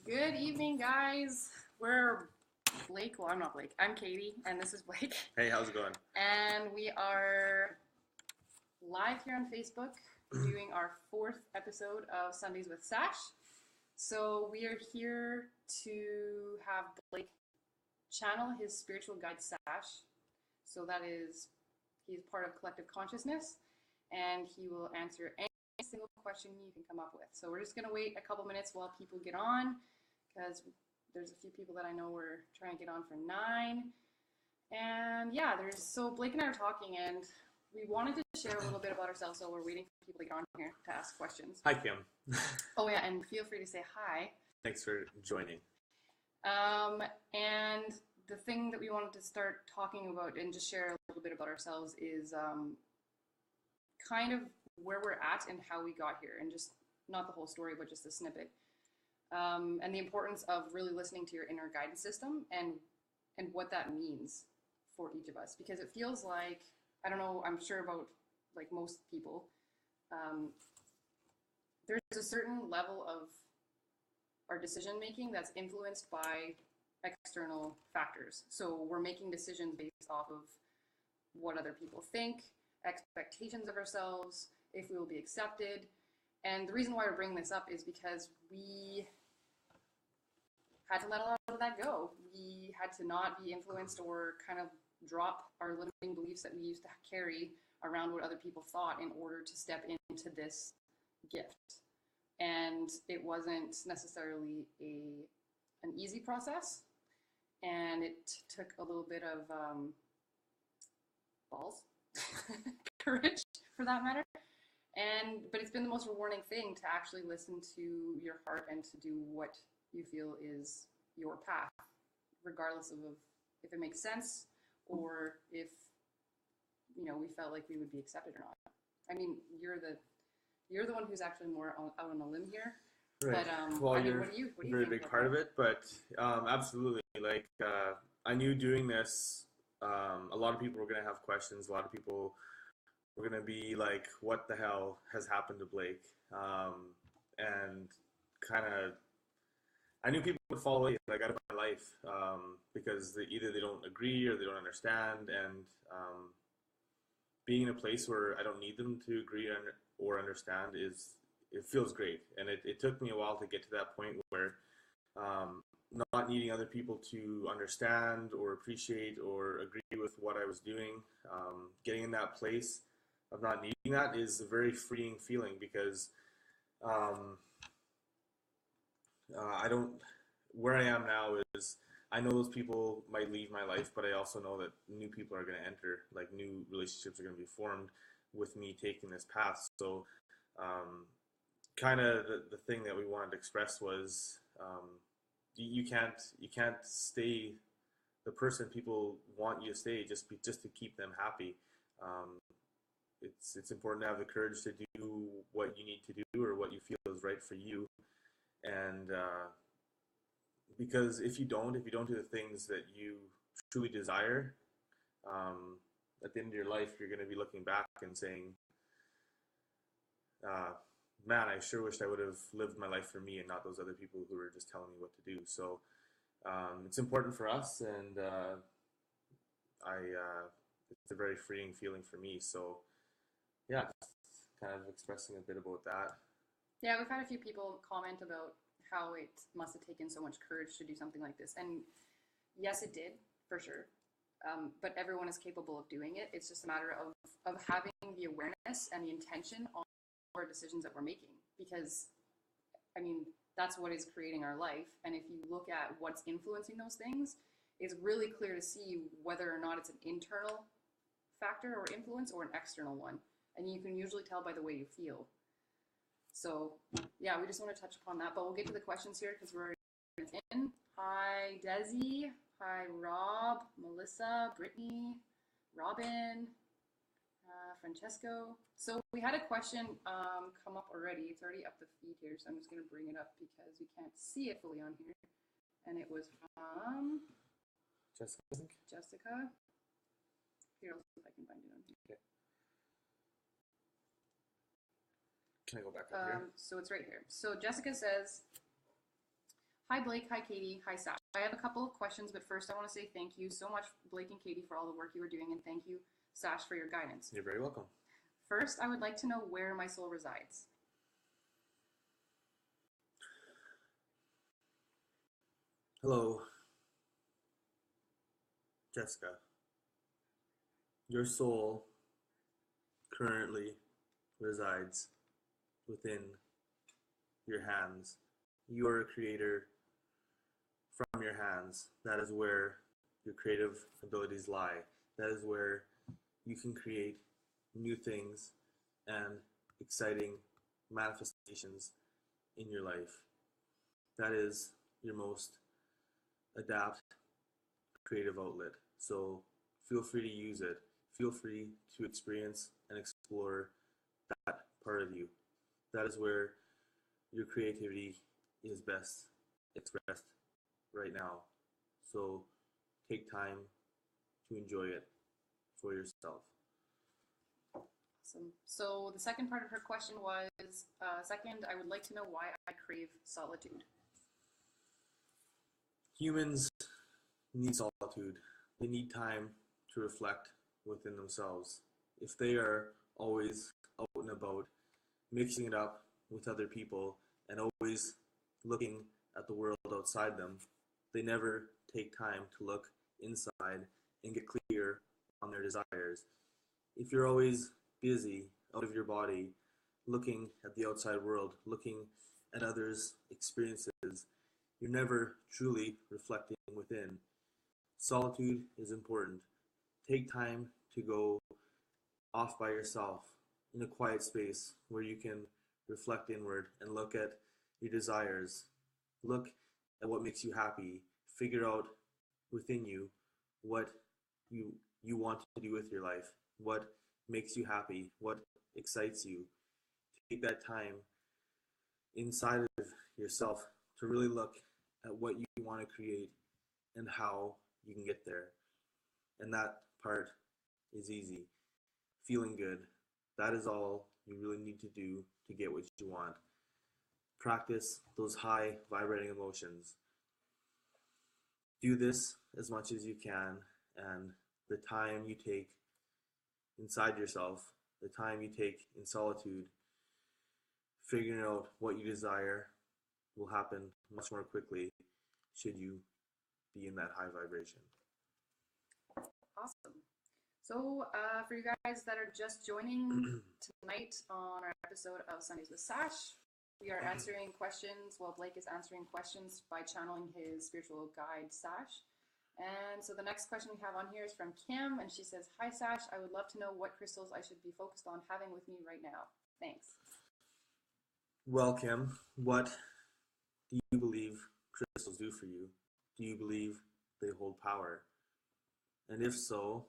Good evening, guys. We're Blake. Well, I'm not Blake. I'm Katie, and this is Blake. Hey, how's it going? And we are live here on Facebook doing our 4th episode of Sundays with Sash. So we are here to have Blake channel his spiritual guide Sash. So that is, he's part of Collective Consciousness, and he will answer any single question you can come up with. So we're just going to wait a couple minutes while people get on, because there's a few people that I know we're trying to get on for 9. And yeah, so Blake and I are talking, and we wanted to share a little bit about ourselves, so we're waiting for people to get on here to ask questions. Hi, Kim. Oh yeah, and feel free to say hi. Thanks for joining. And the thing that we wanted to start talking about and just share a little bit about ourselves is kind of where we're at and how we got here, and just not the whole story, but just a snippet. And the importance of really listening to your inner guidance system and what that means for each of us. Because it feels like, I don't know, I'm sure about like most people, there's a certain level of our decision making that's influenced by external factors. So we're making decisions based off of what other people think, expectations of ourselves, if we will be accepted. And the reason why we're bringing this up is because we had to let a lot of that go. We had to not be influenced or kind of drop our limiting beliefs that we used to carry around what other people thought in order to step into this gift. And it wasn't necessarily an easy process, and it took a little bit of balls, courage for that matter. But it's been the most rewarding thing to actually listen to your heart and to do what you feel is your path, regardless of if it makes sense or if we felt like we would be accepted or not. I mean, you're the one who's actually more out on a limb here. Right. But well, what you're do you a very think big part of it, but absolutely. Like, I knew doing this, a lot of people were going to have questions. A lot of people were going to be like, what the hell has happened to Blake? And kind of, I knew people would fall away like out of my life because either they don't agree or they don't understand. And being in a place where I don't need them to agree or understand it feels great. And it took me a while to get to that point where not needing other people to understand or appreciate or agree with what I was doing, getting in that place of not needing that is a very freeing feeling, because where I am now is, I know those people might leave my life, but I also know that new people are going to enter, like new relationships are going to be formed with me taking this path. So kind of the thing that we wanted to express was you can't stay the person people want you to stay just to keep them happy. It's important to have the courage to do what you need to do or what you feel is right for you. And because if you don't do the things that you truly desire, at the end of your life, you're going to be looking back and saying, man, I sure wished I would have lived my life for me and not those other people who were just telling me what to do. So it's important for us, and it's a very freeing feeling for me. So yeah, just kind of expressing a bit about that. Yeah, we've had a few people comment about how it must have taken so much courage to do something like this. And yes, it did, for sure. But everyone is capable of doing it. It's just a matter of having the awareness and the intention on our decisions that we're making. Because, I mean, that's what is creating our life. And if you look at what's influencing those things, it's really clear to see whether or not it's an internal factor or influence or an external one. And you can usually tell by the way you feel. So, yeah, we just want to touch upon that. But we'll get to the questions here because we're in. Hi, Desi. Hi, Rob, Melissa, Brittany, Robin, Francesco. So we had a question come up already. It's already up the feed here, so I'm just going to bring it up because we can't see it fully on here. And it was from Jessica, I think. Jessica. Here, I'll see if I can find it on here. Okay. Can I go back up here? So it's right here. So Jessica says, Hi, Blake. Hi, Katie. Hi, Sash. I have a couple of questions, but first I want to say thank you so much, Blake and Katie, for all the work you were doing, and thank you, Sash, for your guidance. You're very welcome. First, I would like to know where my soul resides. Hello, Jessica. Your soul currently resides within your hands. You are a creator from your hands. That is where your creative abilities lie. That is where you can create new things and exciting manifestations in your life. That is your most adapt creative outlet. So feel free to use it. Feel free to experience and explore that part of you. That is where your creativity is best expressed right now. So take time to enjoy it for yourself. Awesome. So the second part of her question was, second, I would like to know why I crave solitude. Humans need solitude. They need time to reflect within themselves. If they are always out and about, mixing it up with other people, and always looking at the world outside them, they never take time to look inside and get clear on their desires. If you're always busy, out of your body, looking at the outside world, looking at others' experiences, you're never truly reflecting within. Solitude is important. Take time to go off by yourself in a quiet space where you can reflect inward and look at your desires. Look at what makes you happy. Figure out within you what you want to do with your life, what makes you happy, what excites you. Take that time inside of yourself to really look at what you want to create and how you can get there. And that part is easy. Feeling good. That is all you really need to do to get what you want. Practice those high vibrating emotions. Do this as much as you can, and the time you take inside yourself, the time you take in solitude, figuring out what you desire will happen much more quickly should you be in that high vibration. Awesome. So, for you guys that are just joining tonight on our episode of Sundays with Sash, we are answering questions. Well, Blake is answering questions by channeling his spiritual guide, Sash. And so the next question we have on here is from Kim, and she says, "Hi, Sash. I would love to know what crystals I should be focused on having with me right now. Thanks." Well, Kim, what do you believe crystals do for you? Do you believe they hold power? And if so,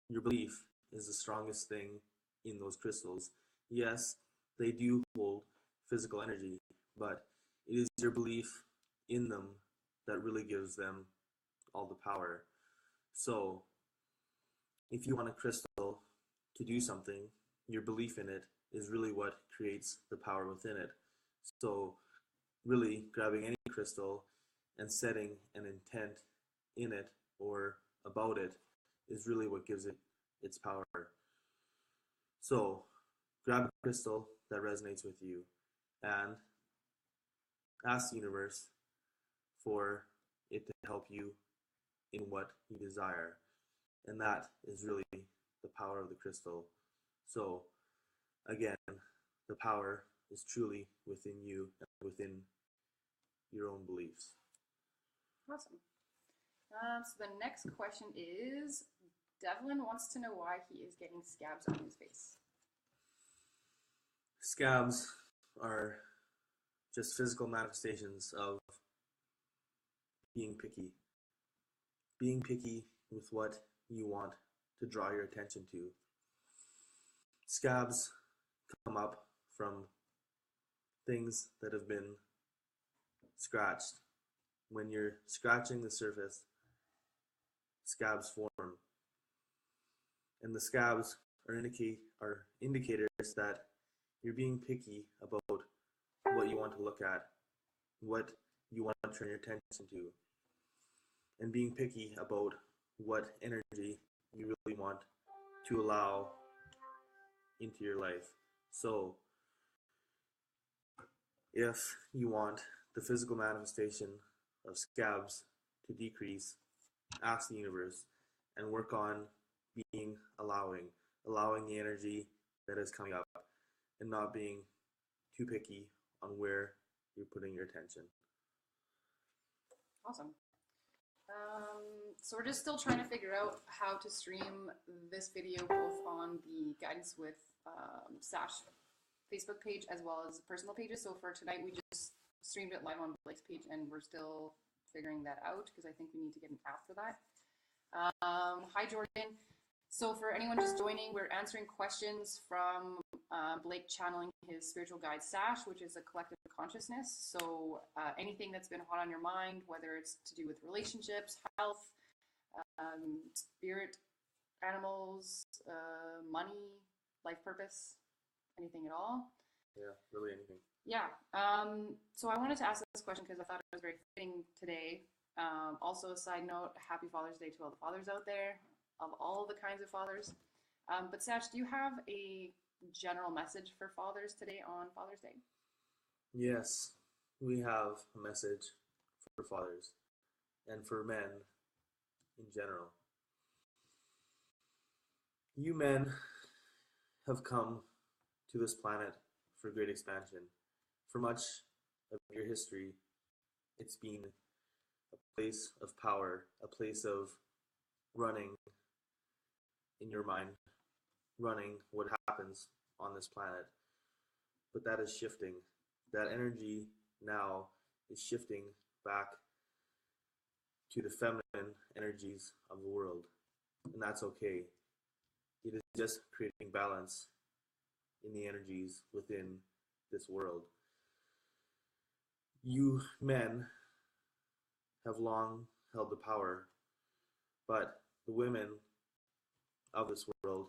your belief is the strongest thing in those crystals. Yes, they do hold physical energy, but it is your belief in them that really gives them all the power. So, if you want a crystal to do something, your belief in it is really what creates the power within it. So, really grabbing any crystal and setting an intent in it or about it is really what gives it its power. So, grab a crystal that resonates with you and ask the universe for it to help you in what you desire. And that is really the power of the crystal. So, again, the power is truly within you and within your own beliefs. Awesome. So the next question is, Devlin wants to know why he is getting scabs on his face. Scabs are just physical manifestations of being picky. Being picky with what you want to draw your attention to. Scabs come up from things that have been scratched. When you're scratching the surface, scabs form. And the scabs are indicators that you're being picky about what you want to look at, what you want to turn your attention to, and being picky about what energy you really want to allow into your life. So, if you want the physical manifestation of scabs to decrease, ask the universe and work on being allowing the energy that is coming up, and not being too picky on where you're putting your attention. Awesome. So we're just still trying to figure out how to stream this video both on the Guidance with Sash Facebook page as well as personal pages. So for tonight, we just streamed it live on Blake's page, and we're still figuring that out because I think we need to get an app for that. Hi, Jordan. So for anyone just joining, we're answering questions from Blake channeling his spiritual guide Sash, which is a collective consciousness. So anything that's been hot on your mind, whether it's to do with relationships, health, spirit, animals, money, life purpose, anything at all. Yeah, really anything. Yeah. So I wanted to ask this question because I thought it was very fitting today. Also, a side note, happy Father's Day to all the fathers out there, of all the kinds of fathers. But Sash, do you have a general message for fathers today on Father's Day? Yes, we have a message for fathers and for men in general. You men have come to this planet for great expansion. For much of your history, it's been a place of power, a place of running in your mind, running what happens on this planet. But that is shifting. That energy now is shifting back to the feminine energies of the world. And that's okay. It is just creating balance in the energies within this world. You men have long held the power, but the women of this world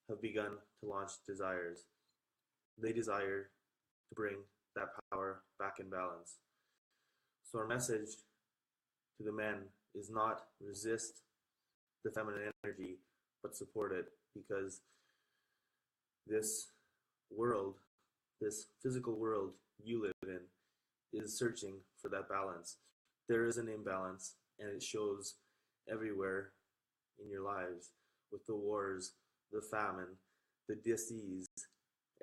have begun to launch desires. They desire to bring that power back in balance. So our message to the men is not resist the feminine energy, but support it, because this world, this physical world you live in, is searching for that balance. There is an imbalance, and it shows everywhere in your lives, with the wars, the famine, the disease.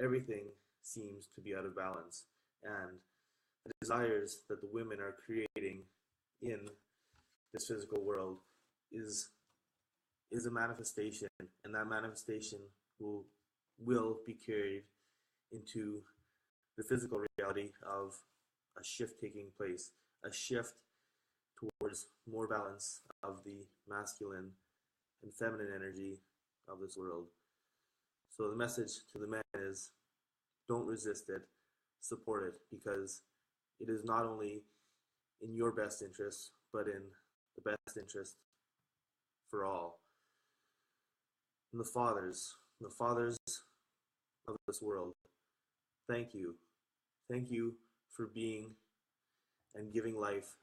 Everything seems to be out of balance, and the desires that the women are creating in this physical world is a manifestation, and that manifestation will be carried into the physical reality of a shift taking place, a shift towards more balance of the masculine and feminine energy of this world. So the message to the men is, don't resist it, support it, because it is not only in your best interest, but in the best interest for all. And the fathers of this world, thank you. Thank you for being and giving life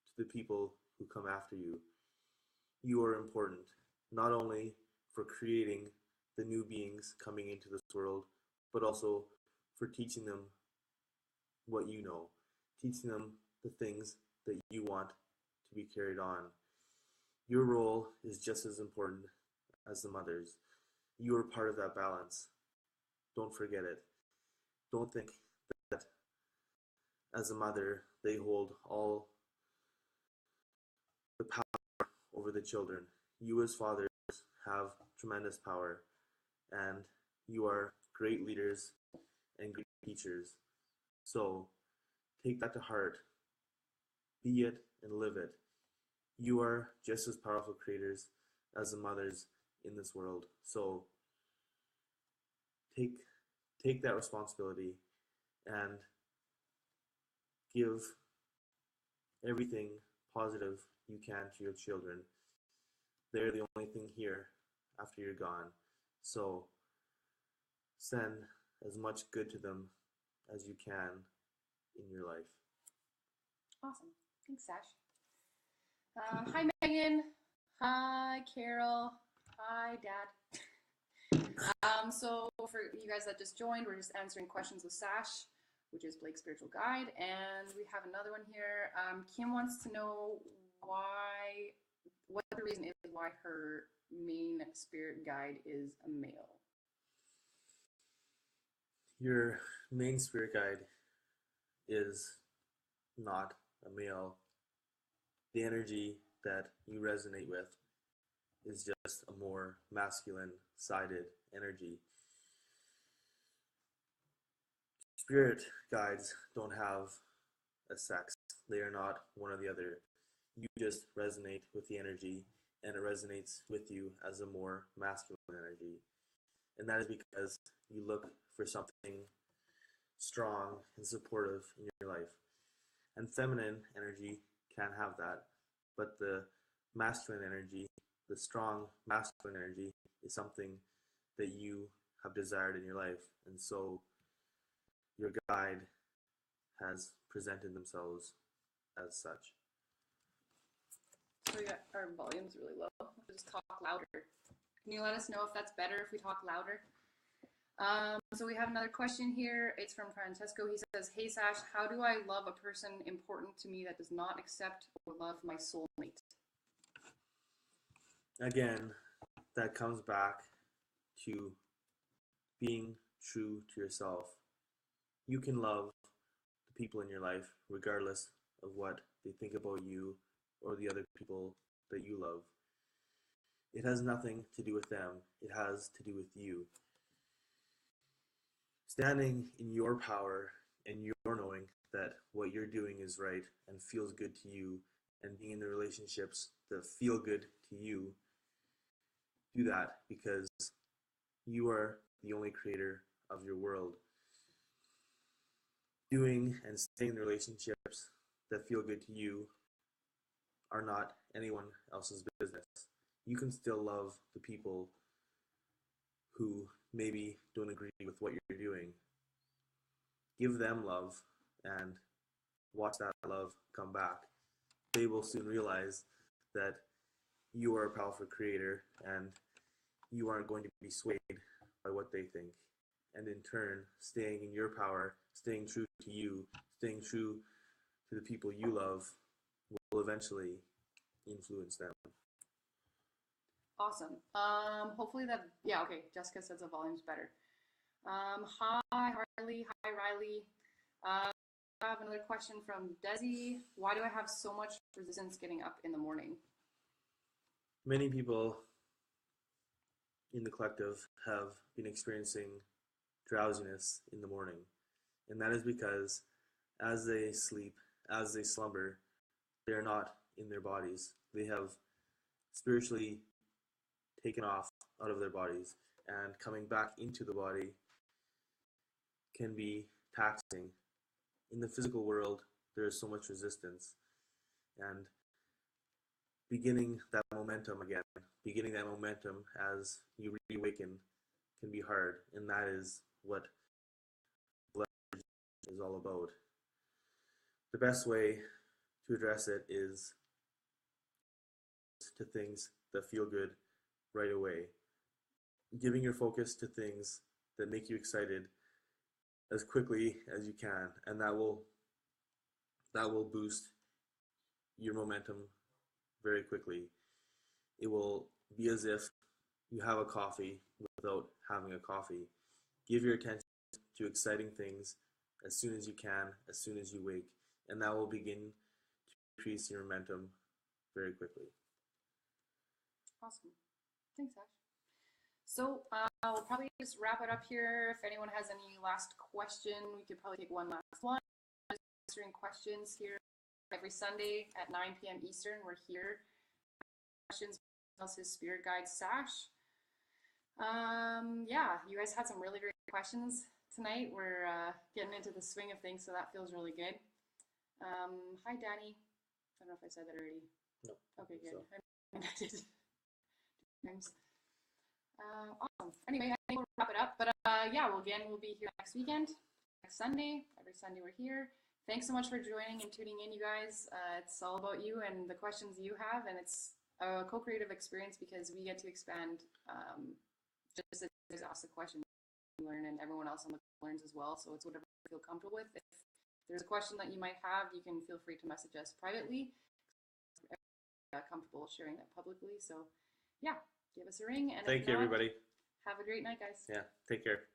to the people who come after you. You are important, not only for creating the new beings coming into this world, but also for teaching them what you know, teaching them the things that you want to be carried on. Your role is just as important as the mothers. You are part of that balance. Don't forget it. Don't think that as a mother, they hold all the power over the children. You as fathers have tremendous power, and you are great leaders and great teachers. So take that to heart. Be it and live it. You are just as powerful creators as the mothers in this world. So take that responsibility and give everything positive you can to your children. They're the only thing here after you're gone. So send as much good to them as you can in your life. Awesome. Thanks, Sash. Hi, Megan. Hi, Carol. Hi, Dad. So for you guys that just joined, we're just answering questions with Sash, which is Blake's spiritual guide, and we have another one here. Kim wants to know what the reason is why her main spirit guide is a male. Your main spirit guide is not a male. The energy that you resonate with is just a more masculine sided energy. Spirit guides don't have a sex. They are not one or the other. You just resonate with the energy, and it resonates with you as a more masculine energy. And that is because you look for something strong and supportive in your life. And feminine energy can have that, but the masculine energy, the strong masculine energy, is something that you have desired in your life. And so your guide has presented themselves as such. So our volume's really low. We'll just talk louder. Can you let us know if that's better if we talk louder? So we have another question here. It's from Francesco. He says, "Hey Sash, how do I love a person important to me that does not accept or love my soulmate?" Again, that comes back to being true to yourself. You can love the people in your life regardless of what they think about you or the other people that you love. It has nothing to do with them. It has to do with you. Standing in your power and your knowing that what you're doing is right and feels good to you, and being in the relationships that feel good to you, do that because you are the only creator of your world. Doing and staying in relationships that feel good to you are not anyone else's business. You can still love the people who maybe don't agree with what you're doing. Give them love and watch that love come back. They will soon realize that you are a powerful creator and you aren't going to be swayed by what they think. And in turn, staying in your power, staying true to you, staying true to the people you love will eventually influence them. Awesome. Hopefully that, yeah, okay. Jessica says the volume's better. Hi, Harley. Hi, Riley. I have another question from Desi. Why do I have so much resistance getting up in the morning? Many people in the collective have been experiencing drowsiness in the morning. And that is because as they sleep, as they slumber, they are not in their bodies. They have spiritually taken off out of their bodies, and coming back into the body can be taxing. In the physical world, there is so much resistance, and beginning that momentum again, beginning that momentum as you reawaken can be hard, and that is what blood is all about. The best way to address it is to things that feel good right away. Giving your focus to things that make you excited as quickly as you can, and that will boost your momentum very quickly. It will be as if you have a coffee without having a coffee. Give your attention to exciting things as soon as you can, as soon as you wake, and that will begin to increase your momentum very quickly. Awesome. Thanks, Ash. So we'll probably just wrap it up here. If anyone has any last question, we could probably take one last one. Answering questions here every Sunday at 9 p.m. Eastern. We're here. Questions, else his spirit guide Sash. Yeah, you guys had some really great questions tonight. We're getting into the swing of things, so that feels really good. Hi, Danny. I don't know if I said that already. No. Okay, good. So. I did. Awesome. Anyway, I think we'll wrap it up. But yeah, we'll be here next weekend, next Sunday. Every Sunday we're here. thanks so much for joining and tuning in, you guys. It's all about you and the questions you have, and it's a co-creative experience because we get to expand just as ask the question, learn, and everyone else on the learns as well. So it's whatever you feel comfortable with. If there's a question that you might have, you can feel free to message us privately. Comfortable sharing that publicly. So yeah, give us a ring. And Thank you, everybody. Have a great night, guys. Yeah, take care.